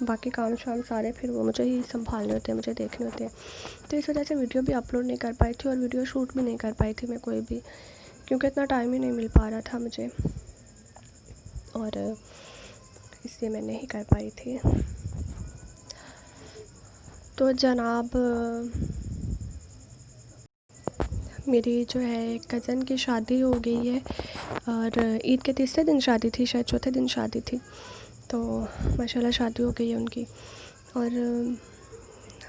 باقی کام شام سارے پھر وہ مجھے ہی سنبھالنے ہوتے ہیں، مجھے دیکھنے ہوتے ہیں. تو اس وجہ سے ویڈیو بھی اپلوڈ نہیں کر پائی تھی اور ویڈیو شوٹ بھی نہیں کر پائی تھی میں کوئی بھی، کیونکہ اتنا ٹائم ہی نہیں مل پا رہا تھا مجھے، اور اس لیے میں نہیں کر پائی تھی. تو جناب میری جو ہے کزن کی شادی ہو گئی ہے، اور عید کے تیسرے دن شادی تھی، شاید چوتھے دن شادی تھی. تو ماشاء اللہ شادی ہو گئی ہے ان کی، اور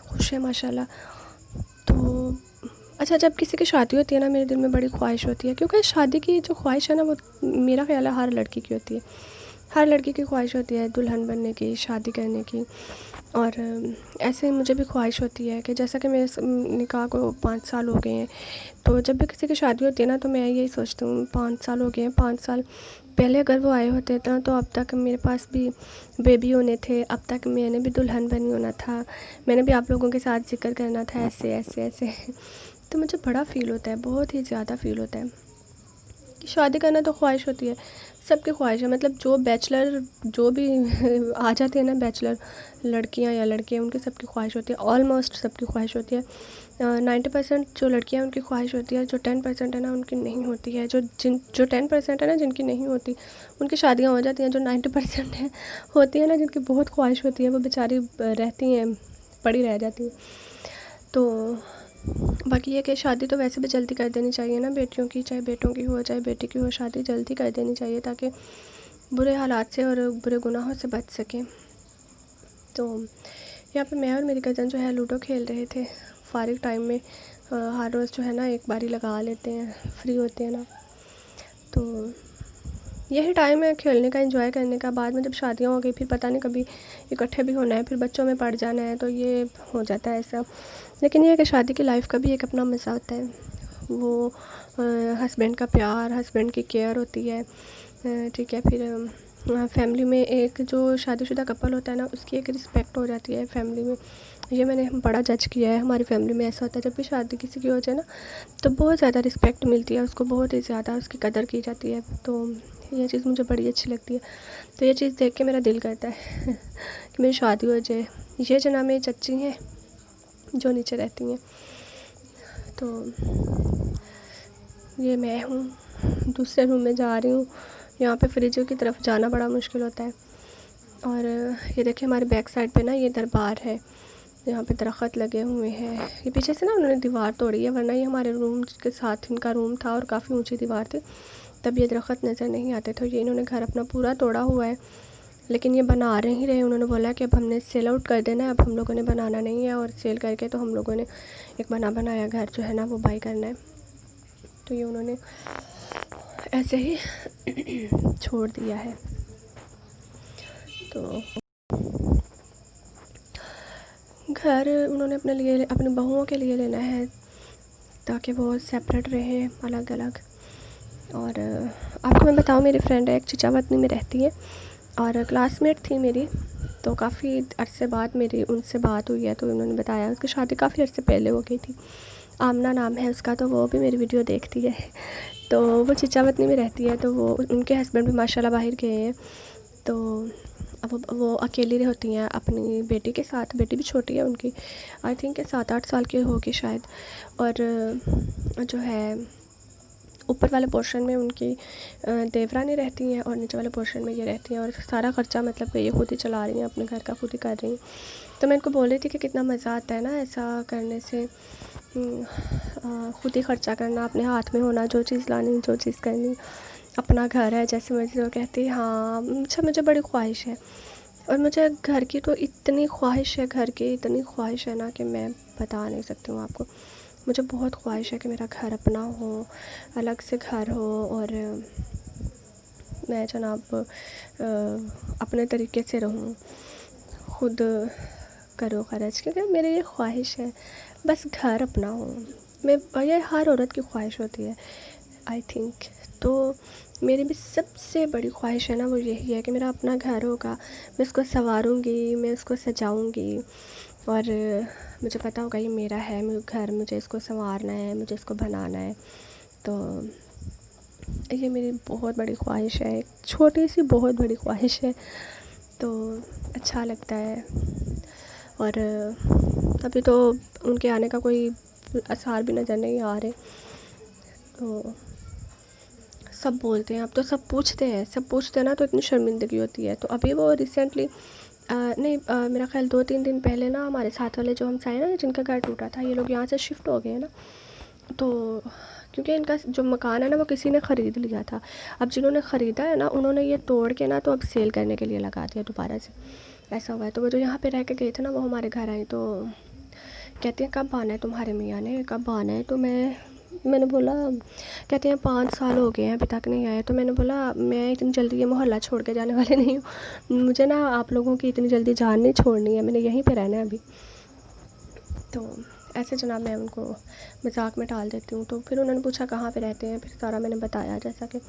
خوش ہے ماشاء اللہ. تو اچھا، جب کسی کی شادی ہوتی ہے نا، میرے دل میں بڑی خواہش ہوتی ہے، کیونکہ شادی کی جو خواہش ہے نا، وہ میرا خیال ہے ہر لڑکی کی ہوتی ہے. ہر لڑکی کی خواہش ہوتی ہے دلہن بننے کی، شادی کرنے کی. اور ایسے مجھے بھی خواہش ہوتی ہے کہ جیسا کہ میرے نکاح کو 5 سال ہو گئے ہیں، تو جب بھی کسی کی شادی ہوتی ہے نا، تو میں یہی سوچتی ہوں 5 سال ہو گئے ہیں، 5 سال پہلے اگر وہ آئے ہوتے نا، تو اب تک میرے پاس بھی بیبی ہونے تھے، اب تک میں نے بھی دلہن بنی ہونا تھا، میں نے بھی آپ لوگوں کے ساتھ ذکر کرنا تھا ایسے ایسے ایسے. تو مجھے بڑا فیل ہوتا ہے، بہت ہی زیادہ فیل ہوتا ہے کہ شادی کرنا تو خواہش ہوتی ہے، سب کی خواہش ہے. مطلب جو بیچلر، جو بھی آ جاتے ہیں نا بیچلر لڑکیاں یا لڑکے، ان کی سب کی خواہش ہوتی ہے، آلموسٹ سب کی خواہش ہوتی ہے. 90% جو لڑکیاں ان کی خواہش ہوتی ہے، جو 10% ہے نا ان کی نہیں ہوتی ہے. جو 10% ہے نا جن کی نہیں ہوتی، ان کی شادیاں ہو جاتی ہیں. جو 90% ہے ہوتی ہیں نا جن کی بہت خواہش ہوتی ہے، وہ بیچاری رہتی ہیں، پڑی رہ جاتی ہیں. تو باقی یہ کہ شادی تو ویسے بھی جلدی کر دینی چاہیے نا بیٹیوں کی، چاہے بیٹوں کی ہو چاہے بیٹی کی ہو، شادی جلدی کر دینی چاہیے تاکہ برے حالات سے اور برے گناہوں سے بچ سکیں. تو یہاں پہ میں اور میری کزن جو ہے لوڈو کھیل رہے تھے فارغ ٹائم میں. ہر روز جو ہے نا ایک باری لگا لیتے ہیں، فری ہوتے ہیں نا، تو یہی ٹائم ہے کھیلنے کا، انجوائے کرنے کا. بعد میں جب شادیاں ہو گئی پھر پتہ نہیں کبھی اکٹھے بھی ہونا ہے، پھر بچوں میں پڑ جانا ہے، تو یہ ہو جاتا ہے ایسا. لیکن یہ ہے کہ شادی کی لائف کا بھی ایک اپنا مزہ ہوتا ہے. وہ ہسبینڈ کا پیار، ہسبینڈ کی کیئر ہوتی ہے، ٹھیک ہے. پھر فیملی میں ایک جو شادی شدہ کپل ہوتا ہے نا، اس کی ایک رسپیکٹ ہو جاتی ہے فیملی میں. یہ میں نے بڑا جج کیا ہے، ہماری فیملی میں ایسا ہوتا ہے جب بھی شادی کسی کی ہو جائے نا، تو بہت زیادہ رسپیکٹ ملتی ہے اس کو، بہت ہی زیادہ اس کی قدر کی جاتی ہے. تو یہ چیز مجھے بڑی اچھی لگتی ہے. تو یہ چیز دیکھ کے میرا دل کرتا ہے کہ میری شادی ہو جائے. یہ جناب میری چچی ہیں جو نیچے رہتی ہیں. تو یہ میں ہوں، دوسرے روم میں جا رہی ہوں. یہاں پہ فریجوں کی طرف جانا بڑا مشکل ہوتا ہے. اور یہ دیکھیں ہمارے بیک سائڈ پہ نا یہ دربار ہے، یہاں پہ درخت لگے ہوئے ہیں. یہ پیچھے سے نا انہوں نے دیوار توڑی ہے، ورنہ یہ ہمارے روم کے ساتھ ان کا روم تھا اور کافی اونچی دیوار تھی، تب یہ درخت نظر نہیں آتے تھے. یہ انہوں نے گھر اپنا پورا توڑا ہوا ہے، لیکن یہ بنا رہے ہی رہے. انہوں نے بولا کہ اب ہم نے سیل آؤٹ کر دینا ہے، اب ہم لوگوں نے بنانا نہیں ہے، اور سیل کر کے تو ہم لوگوں نے ایک بنایا گھر جو ہے نا وہ بائی کرنا ہے. تو یہ انہوں نے ایسے ہی چھوڑ دیا ہے. تو گھر انہوں نے اپنے بہوؤں کے لیے لینا ہے تاکہ وہ سیپریٹ رہیں، الگ الگ. اور آپ کو میں بتاؤں، میری فرینڈ ہے ایک چچا وطنی میں رہتی ہے اور کلاس میٹ تھی میری. تو کافی عرصے بعد میری ان سے بات ہوئی ہے، تو انہوں نے بتایا اس کی شادی کافی عرصے پہلے ہو گئی تھی. آمنہ نام ہے اس کا، تو وہ بھی میری ویڈیو دیکھتی ہے. تو وہ چچا وطنی میں رہتی ہے، تو وہ ان کے ہسبینڈ بھی ماشاء اللہ باہر گئے ہیں. تو اب وہ اکیلی ہوتی ہیں اپنی بیٹی کے ساتھ. بیٹی بھی چھوٹی ہے ان کی، آئی تھنک 7-8 سال کی ہوگی شاید. اور جو ہے اوپر والے پورشن میں ان کی دیورانی رہتی ہیں، اور نیچے والے پورشن میں یہ رہتی ہیں. اور سارا خرچہ مطلب کہ یہ خود ہی چلا رہی ہیں، اپنے گھر کا خود ہی کر رہی ہیں. تو میں ان کو بول رہی تھی کہ کتنا مزہ آتا ہے نا ایسا کرنے سے، خود ہی خرچہ کرنا، اپنے ہاتھ میں ہونا، جو چیز لانی جو چیز کرنی، اپنا گھر ہے جیسے مرضی. وہ کہتی ہاں اچھا، مجھے بڑی خواہش ہے. اور مجھے گھر کی تو اتنی خواہش ہے، گھر کی اتنی خواہش ہے نا کہ میں بتا نہیں سکتی ہوں آپ کو. مجھے بہت خواہش ہے کہ میرا گھر اپنا ہو، الگ سے گھر ہو، اور میں جناب اپنے طریقے سے رہوں، خود کرو خرچ، کیونکہ میری یہ خواہش ہے بس گھر اپنا ہو. یہ ہر عورت کی خواہش ہوتی ہے آئی تھنک. تو میری بھی سب سے بڑی خواہش ہے نا وہ یہی ہے کہ میرا اپنا گھر ہوگا، میں اس کو سنواروں گی، میں اس کو سجاؤں گی، اور مجھے پتہ ہوگا یہ میرا ہے گھر، مجھے اس کو سنوارنا ہے، مجھے اس کو بنانا ہے. تو یہ میری بہت بڑی خواہش ہے، ایک چھوٹی سی بہت بڑی خواہش ہے. تو اچھا لگتا ہے. اور ابھی تو ان کے آنے کا کوئی آثار بھی نظر نہیں آ رہے. تو سب بولتے ہیں، اب تو سب پوچھتے ہیں نا، تو اتنی شرمندگی ہوتی ہے. تو ابھی وہ ریسنٹلی نہیں میرا خیال 2-3 دن پہلے نا ہمارے ساتھ والے جو ہم سائے نا جن کا گھر ٹوٹا تھا، یہ لوگ یہاں سے شفٹ ہو گئے ہیں نا. تو کیونکہ ان کا جو مکان ہے نا وہ کسی نے خرید لیا تھا. اب جنہوں نے خریدا ہے نا انہوں نے یہ توڑ کے نا تو اب سیل کرنے کے لیے لگا دیا دوبارہ سے. ایسا ہوا ہے. تو وہ جو یہاں پہ رہ کے گئے تھے نا وہ ہمارے گھر آئے تو کہتے ہیں کب آنا ہے تمہارے میاں نے، کب آنا ہے. تو میں نے بولا، کہتے ہیں 5 سال ہو گئے ہیں ابھی تک نہیں آئے. تو میں نے بولا میں اتنی جلدی یہ محلہ چھوڑ کے جانے والے نہیں ہوں، مجھے نا آپ لوگوں کی اتنی جلدی جان نہیں چھوڑنی ہے، میں نے یہیں پہ رہنا ہے ابھی. تو ایسے جناب میں ان کو مذاق میں ٹال دیتی ہوں. تو پھر انہوں نے پوچھا کہاں پہ رہتے ہیں، پھر سارا میں نے بتایا. جیسا کہ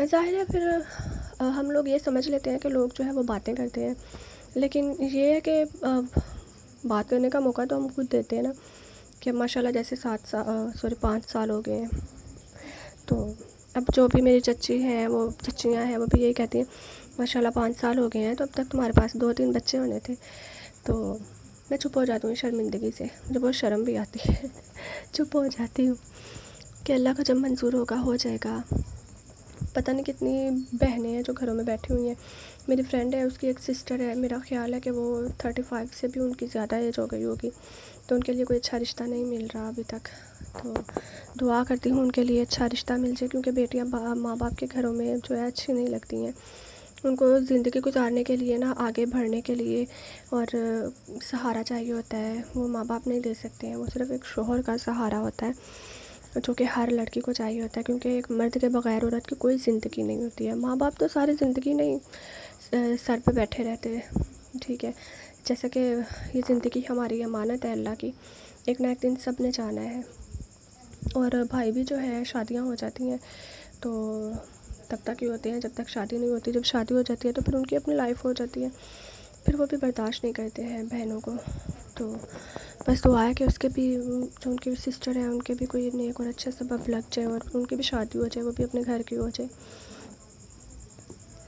ظاہر ہے پھر ہم لوگ یہ سمجھ لیتے ہیں کہ لوگ جو ہے وہ باتیں کرتے ہیں، لیکن یہ ہے کہ بات کرنے کا موقع تو ہم خود دیتے ہیں نا. کہ ماشاء اللہ جیسے 5 سال ہو گئے ہیں. تو اب جو بھی میری چچیاں ہیں وہ بھی یہی کہتی ہیں ماشاء اللہ 5 سال ہو گئے ہیں تو اب تک تمہارے پاس 2-3 بچے ہونے تھے. تو میں چپ ہو جاتی ہوں شرمندگی سے، مجھے بہت شرم بھی آتی ہے. چپ ہو جاتی ہوں کہ اللہ کا جب منظور ہوگا ہو جائے گا. پتہ نہیں کتنی بہنیں ہیں جو گھروں میں بیٹھی ہوئی ہیں. میری فرینڈ ہے، اس کی ایک سسٹر ہے، میرا خیال ہے کہ وہ 35 سے بھی ان کی زیادہ ایج ہو گئی ہوگی. تو ان کے لیے کوئی اچھا رشتہ نہیں مل رہا ابھی تک. تو دعا کرتی ہوں ان کے لیے اچھا رشتہ مل جائے، کیونکہ بیٹیاں ماں باپ کے گھروں میں جو ہے اچھی نہیں لگتی ہیں. ان کو زندگی گزارنے کے لیے نا، آگے بڑھنے کے لیے اور سہارا چاہیے ہوتا ہے. وہ ماں باپ نہیں دے سکتے ہیں، وہ صرف ایک شوہر کا سہارا ہوتا ہے جو کہ ہر لڑکی کو چاہیے ہوتا ہے. کیونکہ ایک مرد کے بغیر عورت کی کوئی زندگی نہیں ہوتی ہے. ماں باپ تو ساری زندگی نہیں سر پہ بیٹھے رہتے ہیں، ٹھیک ہے. جیسا کہ یہ زندگی ہماری امانت ہے اللہ کی، ایک نہ ایک دن سب نے جانا ہے. اور بھائی بھی جو ہے شادیاں ہو جاتی ہیں تو تب تک ہی ہوتے ہیں جب تک شادی نہیں ہوتی. جب شادی ہو جاتی ہے تو پھر ان کی اپنی لائف ہو جاتی ہے، پھر وہ بھی برداشت نہیں کرتے ہیں بہنوں کو. تو بس دعا ہے کہ اس کے بھی جو ان کی سسٹر ہیں ان کے بھی کوئی نیک اور اچھا سبب لگ جائے اور ان کی بھی شادی ہو جائے، وہ بھی اپنے گھر کی ہو جائے.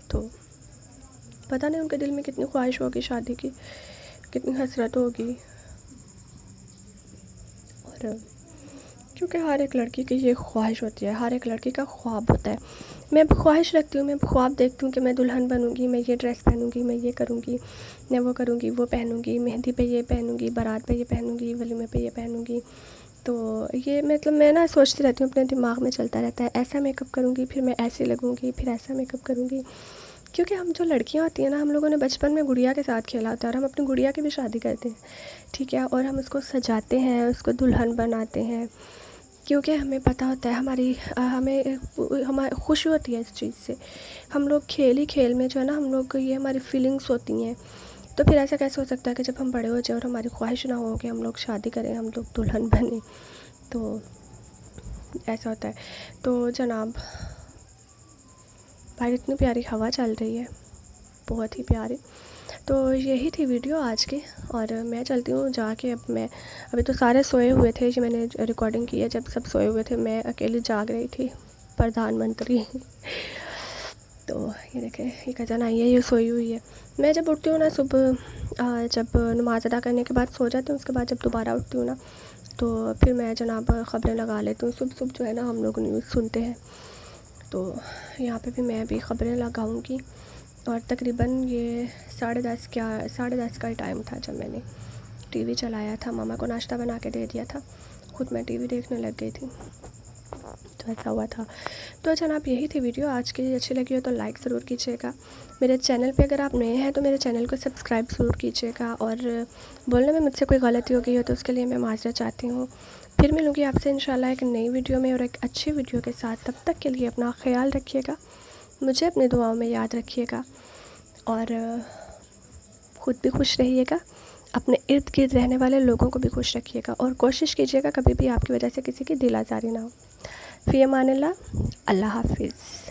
تو پتہ نہیں ان کے دل میں کتنی خواہش ہوگی شادی کی، کتنی حسرت ہوگی. اور کیونکہ ہر ایک لڑکی کی یہ خواہش ہوتی ہے، ہر ایک لڑکی کا خواب ہوتا ہے. میں خواہش رکھتی ہوں، میں خواب دیکھتی ہوں کہ میں دلہن بنوں گی، میں یہ ڈریس پہنوں گی، میں یہ کروں گی، میں وہ کروں گی، وہ پہنوں گی، مہندی پہ یہ پہنوں گی، بارات پہ یہ پہنوں گی، ولیمے پہ یہ پہنوں گی. تو یہ مطلب میں نا سوچتی رہتی ہوں، اپنے دماغ میں چلتا رہتا ہے ایسا میک اپ کروں گی، پھر میں ایسے لگوں گی، پھر ایسا میک اپ کروں گی. کیونکہ ہم جو لڑکیاں ہوتی ہیں نا، ہم لوگوں نے بچپن میں گڑیا کے ساتھ کھیلا ہوتا ہے، اور ہم اپنی گڑیا کی بھی شادی کرتے ہیں، ٹھیک ہے. اور ہم اس کو سجاتے ہیں، اس کو دلہن بناتے ہیں، کیونکہ ہمیں پتہ ہوتا ہے ہمیں خوشی ہوتی ہے اس چیز سے. ہم لوگ کھیل میں جو ہے نا، ہم لوگ یہ ہماری فیلنگس ہوتی ہیں. تو پھر ایسا کیسے ہو سکتا ہے کہ جب ہم بڑے ہو جائیں اور ہماری خواہش نہ ہو کہ ہم لوگ شادی کریں، ہم لوگ دلہن بنیں. تو ایسا ہوتا ہے. تو جناب باہر اتنی پیاری ہوا چل رہی ہے، بہت ہی پیاری. تو یہی تھی ویڈیو آج کی، اور میں چلتی ہوں جا کے. ابھی تو سارے سوئے ہوئے تھے، جو میں نے ریکارڈنگ کی ہے جب سب سوئے ہوئے تھے، میں اکیلی جاگ رہی تھی، پردھان منتری. تو یہ دیکھیں یہ کزن آئی ہے، یہ سوئی ہوئی ہے. میں جب اٹھتی ہوں نا صبح، جب نماز ادا کرنے کے بعد سو جاتی ہوں، اس کے بعد جب دوبارہ اٹھتی ہوں نا تو پھر میں جناب خبریں لگا لیتی ہوں. صبح جو ہے نا ہم لوگ نیوز سنتے ہیں، تو یہاں پہ بھی میں بھی خبریں لگاؤں گی. اور تقریباً یہ 10:30 کا ہی ٹائم تھا جب میں نے ٹی وی چلایا تھا. ماما کو ناشتہ بنا کے دے دیا تھا، خود میں ٹی وی دیکھنے لگ گئی تھی. تو ایسا ہوا تھا. تو جناب یہی تھی ویڈیو آج کی. اچھی لگی ہو تو لائک ضرور کیجیے گا. میرے چینل پہ اگر آپ نئے ہیں تو میرے چینل کو سبسکرائب ضرور کیجیے گا. اور بولنے میں مجھ سے کوئی غلطی ہو گئی ہو تو اس کے لیے میں معذرت چاہتی ہوں. پھر ملوں گی آپ سے انشاءاللہ ایک نئی ویڈیو میں اور ایک اچھی ویڈیو کے ساتھ. تب تک کے لیے اپنا خیال رکھیے گا، مجھے اپنی دعاؤں میں یاد رکھیے گا، اور خود بھی خوش رہیے گا. اپنے ارد گرد رہنے والے لوگوں کو بھی خوش رکھیے گا، اور کوشش کیجیے گا کبھی بھی آپ کی وجہ سے کسی کی دل آزاری نہ ہو. فی امان اللہ. اللہ حافظ.